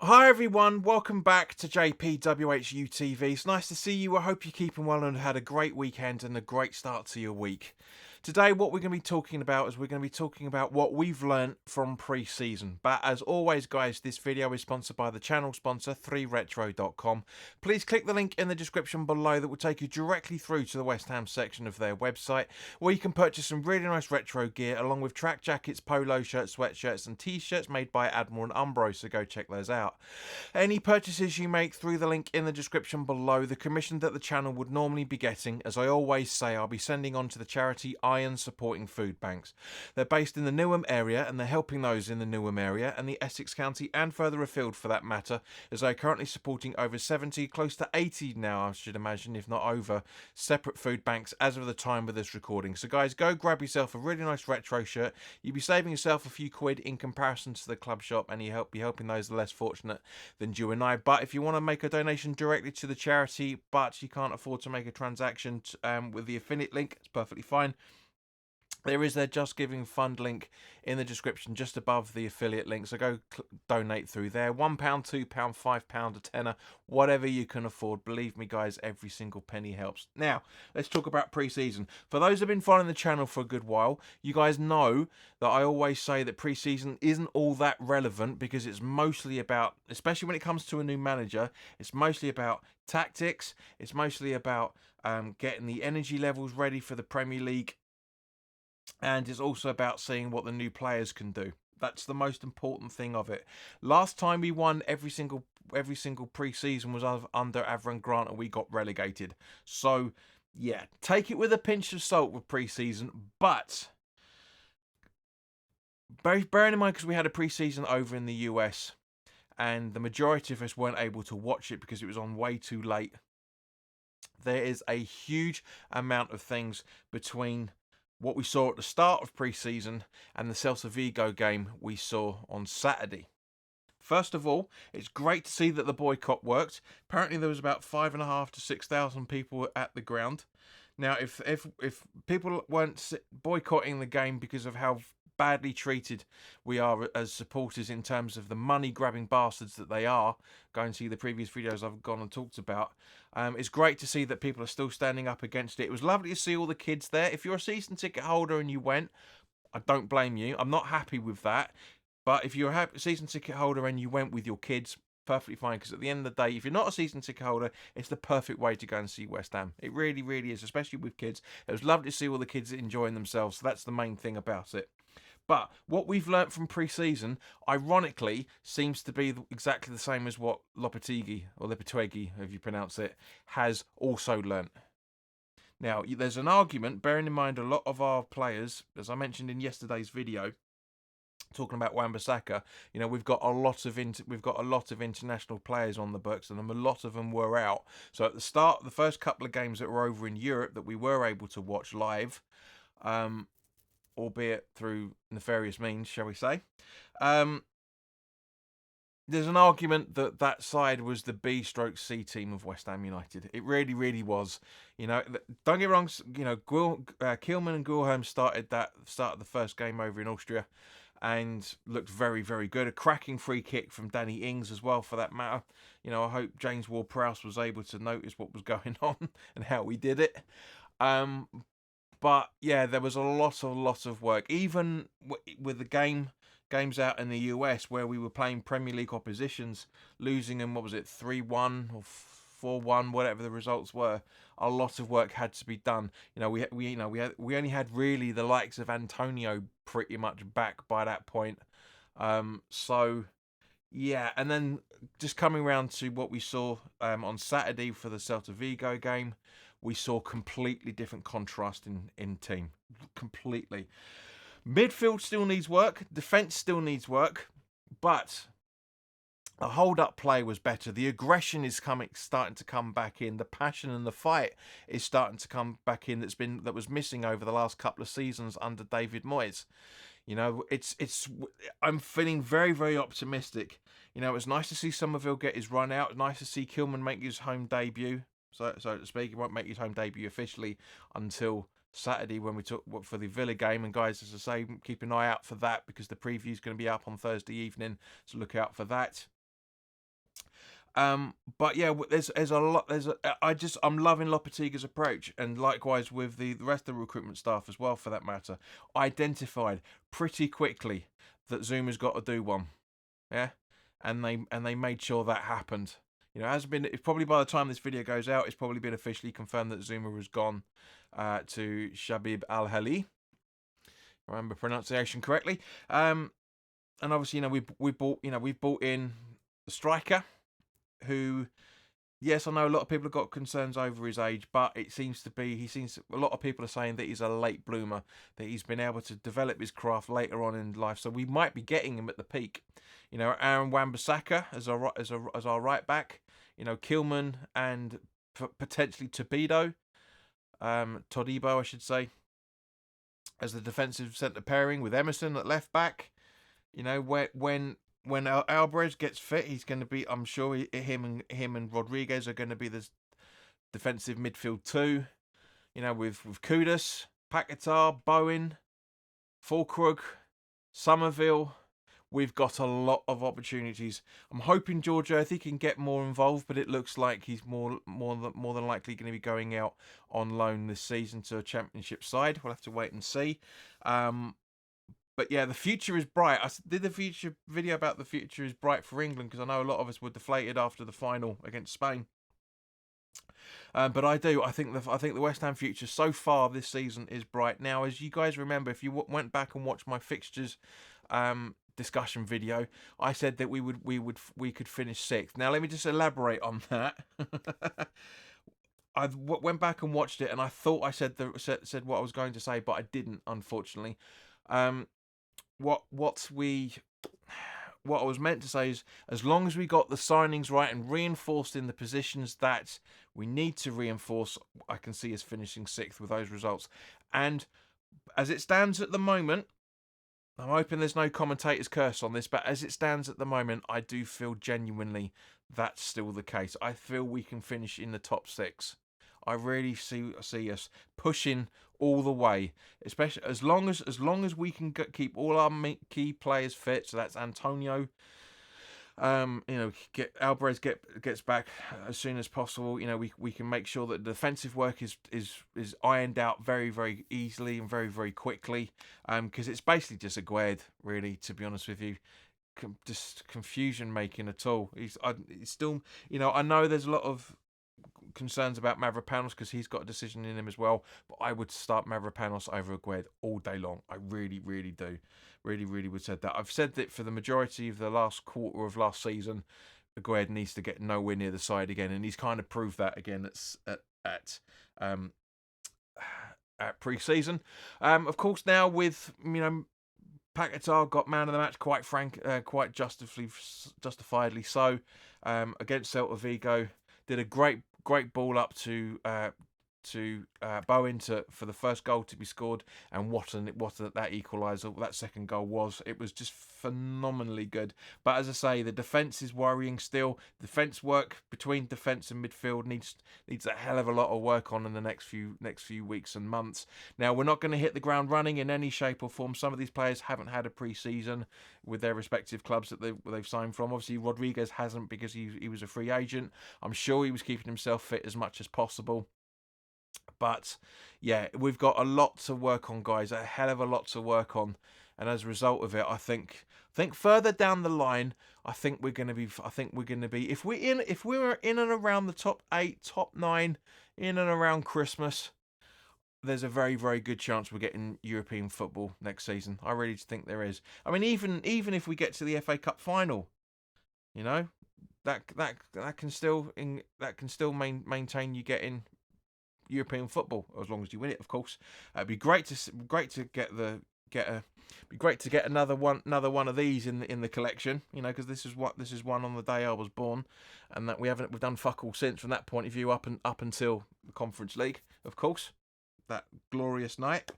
Hi everyone, welcome back to WHU TV. It's nice to see you. I hope you're keeping well and had a great weekend and a great start to your week. Today what we're going to be talking about is we're going to be talking about what we've learnt from pre-season. But as always guys, this video is sponsored by the channel sponsor 3retro.com. Please click the link in the description below that will take you directly through to the West Ham section of their website, where you can purchase some really nice retro gear along with track jackets, polo shirts, sweatshirts and t-shirts made by Admiral and Umbro, so go check those out. Any purchases you make through the link in the description below, the commission that the channel would normally be getting, as I always say, I'll be sending on to the charity Iron Supporting Food Banks. They're based in the Newham area and they're helping those in the Newham area and the Essex County and further afield for that matter, as they're currently supporting over 70, close to 80 now I should imagine, if not over, separate food banks as of the time of this recording. So guys, go grab yourself a really nice retro shirt. You'll be saving yourself a few quid in comparison to the club shop, and you'll be helping those less fortunate than you and I. But if you want to make a donation directly to the charity but you can't afford to make a transaction with the affiliate link, it's perfectly fine. There is their Just Giving Fund link in the description just above the affiliate link, so go donate through there. £1, £2, £5, a tenner, whatever you can afford. Believe me guys, every single penny helps. Now let's talk about pre-season. For those who have been following the channel for a good while, you guys know that I always say that pre-season isn't all that relevant, because it's mostly about, especially when it comes to a new manager, it's mostly about tactics, it's mostly about getting the energy levels ready for the Premier League, and it's also about seeing what the new players can do. That's the most important thing of it. Last time we won every single pre-season was under Avram Grant, and we got relegated. So yeah, take it with a pinch of salt with pre-season, but bearing in mind, because we had a pre-season over in the US and the majority of us weren't able to watch it because it was on way too late, there is a huge amount of things between what we saw at the start of pre-season and the Celta Vigo game we saw on Saturday. First of all, it's great to see that the boycott worked. Apparently there was about 5,500 to 6,000 people at the ground. Now, if people weren't boycotting the game because of how badly treated we are as supporters in terms of the money grabbing bastards that they are, go and see the previous videos I've gone and talked about. It's great to see that people are still standing up against it. It was lovely to see all the kids there. If you're a season ticket holder and you went, I don't blame you. I'm not happy with that. But if you're a season ticket holder and you went with your kids, perfectly fine, because at the end of the day, if you're not a season ticket holder, it's the perfect way to go and see West Ham. It really, really is, especially with kids. It was lovely to see all the kids enjoying themselves, so that's the main thing about it. But what we've learnt from pre-season, ironically, seems to be exactly the same as what Lopetegui, or Lopetegui, if you pronounce it, has also learnt. Now, there's an argument, bearing in mind a lot of our players, as I mentioned in yesterday's video, talking about Wan-Bissaka, you know, we've got a lot of international players on the books, and a lot of them were out. So at the start, the first couple of games that were over in Europe that we were able to watch live, albeit through nefarious means, shall we say, there's an argument that that side was the B/C team of West Ham United. It really, really was. You know, don't get me wrong. You know, Kielman and Gulholm started the first game over in Austria, and looked very, very good. A cracking free kick from Danny Ings as well, for that matter. You know, I hope James Ward-Prowse was able to notice what was going on and how we did it. But yeah, there was a lot of work, even with the games out in the US where we were playing Premier League oppositions, losing them, what was it, 3-1 or 4-1, whatever the results were. A lot of work had to be done. You know, we only had really the likes of Antonio pretty much back by that point. So yeah, and then just coming around to what we saw on Saturday for the Celta Vigo game, we saw completely different contrast in team. Completely. Midfield still needs work. Defence still needs work. But the hold-up play was better. The aggression is starting to come back in. The passion and the fight is starting to come back in. That was missing over the last couple of seasons under David Moyes. You know, I'm feeling very, very optimistic. You know, it's nice to see Somerville get his run out. Nice to see Kilman make his home debut, so to speak. He won't make his home debut officially until Saturday when we took for the Villa game. And guys, as I say, keep an eye out for that, because the preview is going to be up on Thursday evening, so look out for that. But yeah, there's a lot. I'm loving Lopetigu's approach, and likewise with the rest of the recruitment staff as well, for that matter. Identified pretty quickly that Zuma's got to do one, yeah, and they made sure that happened. It's probably by the time this video goes out, it's probably been officially confirmed that Zuma has gone to Shabib Al Hali. If I remember pronunciation correctly. And obviously, we've bought in the striker, who, yes, I know a lot of people have got concerns over his age, but it seems to be a lot of people are saying that he's a late bloomer, that he's been able to develop his craft later on in life, so we might be getting him at the peak. Aaron Wan-Bissaka as our right back, Kilman and potentially Todibo, I should say, as the defensive centre pairing with Emerson at left back. When Alvarez gets fit, he's going to be. I'm sure him and Rodriguez are going to be the defensive midfield too. With Kudus, Paquetá, Bowen, Fulkrug, Somerville. We've got a lot of opportunities. I'm hoping George Earthy can get more involved, but it looks like he's more than likely going to be going out on loan this season to a championship side. We'll have to wait and see. But yeah, the future is bright. I did the future video about the future is bright for England, because I know a lot of us were deflated after the final against Spain. But I think the West Ham future so far this season is bright. Now, as you guys remember, if you went back and watched my fixtures discussion video, I said that we could finish sixth. Now, let me just elaborate on that. I went back and watched it, and I thought I said what I was going to say, but I didn't, unfortunately. What I was meant to say is, as long as we got the signings right and reinforced in the positions that we need to reinforce, I can see us finishing sixth with those results. And as it stands at the moment, I'm hoping there's no commentator's curse on this, but as it stands at the moment, I do feel genuinely that's still the case. I feel we can finish in the top six. I really see us pushing all the way, especially as long as we can keep all our key players fit. So that's Antonio. Get Alvarez gets back as soon as possible. We can make sure that the defensive work is ironed out very, very easily and very, very quickly. Because it's basically just Aguerd, really, to be honest with you. Just confusion making at all. He's still, I know there's a lot of concerns about Mavropanos because he's got a decision in him as well, but I would start Mavropanos over Aguerd all day long. I really, really do. Really, really would said that. I've said that for the majority of the last quarter of last season, Aguerd needs to get nowhere near the side again, and he's kind of proved that again at pre-season. Of course, now with Paquetá got man of the match, quite justifiably so, against Celta Vigo. Did a great ball up to Bowen for the first goal to be scored, and what that equaliser, that second goal was. It was just phenomenally good. But as I say, the defence is worrying still. Defence work between defence and midfield needs a hell of a lot of work on in the next few weeks and months. Now, we're not going to hit the ground running in any shape or form. Some of these players haven't had a pre-season with their respective clubs that they've signed from. Obviously, Rodriguez hasn't, because he was a free agent. I'm sure he was keeping himself fit as much as possible. But yeah, we've got a lot to work on, guys. A hell of a lot to work on, and as a result of it, I think further down the line, I think we're going to be. If we're in and around the top 8, top 9, in and around Christmas, there's a very, very good chance we're getting European football next season. I really think there is. I mean, even if we get to the FA Cup final, that can still maintain you getting European football, as long as you win it, of course. It'd be great to get another one of these in the collection, because this is one on the day I was born, and that we've done fuck all since from that point of view up until the Conference League, of course, that glorious night.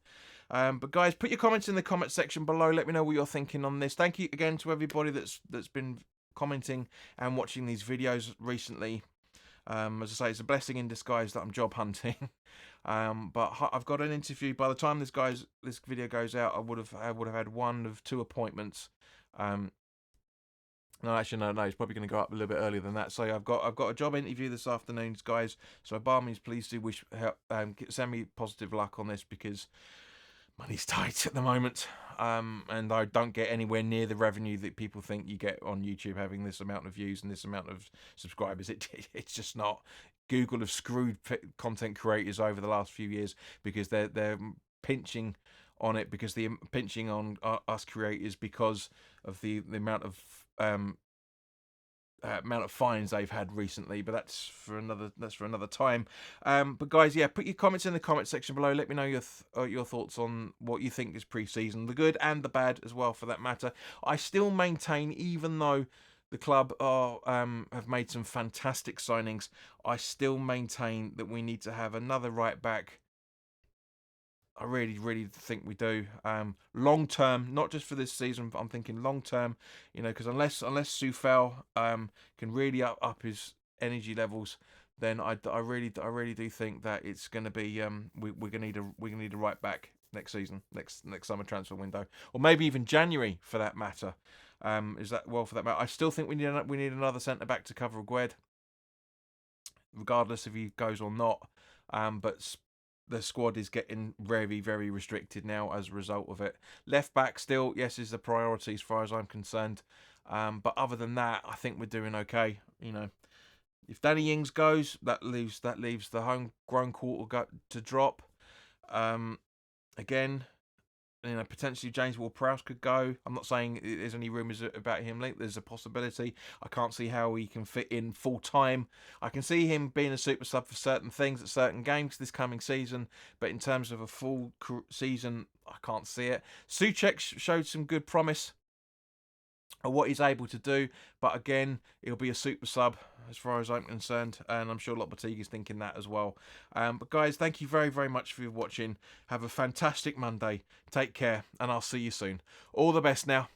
But guys, put your comments in the comment section below. Let me know what you're thinking on this. Thank you again to everybody that's been commenting and watching these videos recently. As I say, it's a blessing in disguise that I'm job hunting. But I've got an interview. By the time this video goes out, I would have had one of 2 appointments. No, actually, no. It's probably going to go up a little bit earlier than that. So I've got a job interview this afternoon, guys. So by all means, please do wish help, send me positive luck on this, because money's tight at the moment, and I don't get anywhere near the revenue that people think you get on YouTube having this amount of views and this amount of subscribers. It's just not. Google have screwed content creators over the last few years, because they're pinching on it, because they're pinching on us creators because of the um, amount of fines they've had recently, but that's for another time. But guys, yeah, put your comments in the comment section below. Let me know your thoughts on what you think is pre-season, the good and the bad as well, for that matter. I still maintain, even though the club are have made some fantastic signings, I still maintain that we need to have another right back. I really, really think we do. Long term, not just for this season, but I'm thinking long term. Because unless Sufel can really up his energy levels, then I really do think that it's going to be we're gonna need a right back next season, next summer transfer window, or maybe even January for that matter. Is that well for that matter? I still think we need another centre back to cover Agued, regardless if he goes or not. But the squad is getting very, very restricted now as a result of it. Left back still, yes, is the priority as far as I'm concerned. But other than that, I think we're doing okay. If Danny Ings goes, that leaves the homegrown quarter to drop. Again, potentially James Ward-Prowse could go. I'm not saying there's any rumours about him. There's a possibility. I can't see how he can fit in full time. I can see him being a super sub for certain things at certain games this coming season, but in terms of a full season, I can't see it. Souček showed some good promise of what he's able to do, but again, he'll be a super sub as far as I'm concerned, and I'm sure Lopetegui is thinking that as well. But guys, thank you very, very much for watching. Have a fantastic Monday. Take care, and I'll see you soon. All the best now.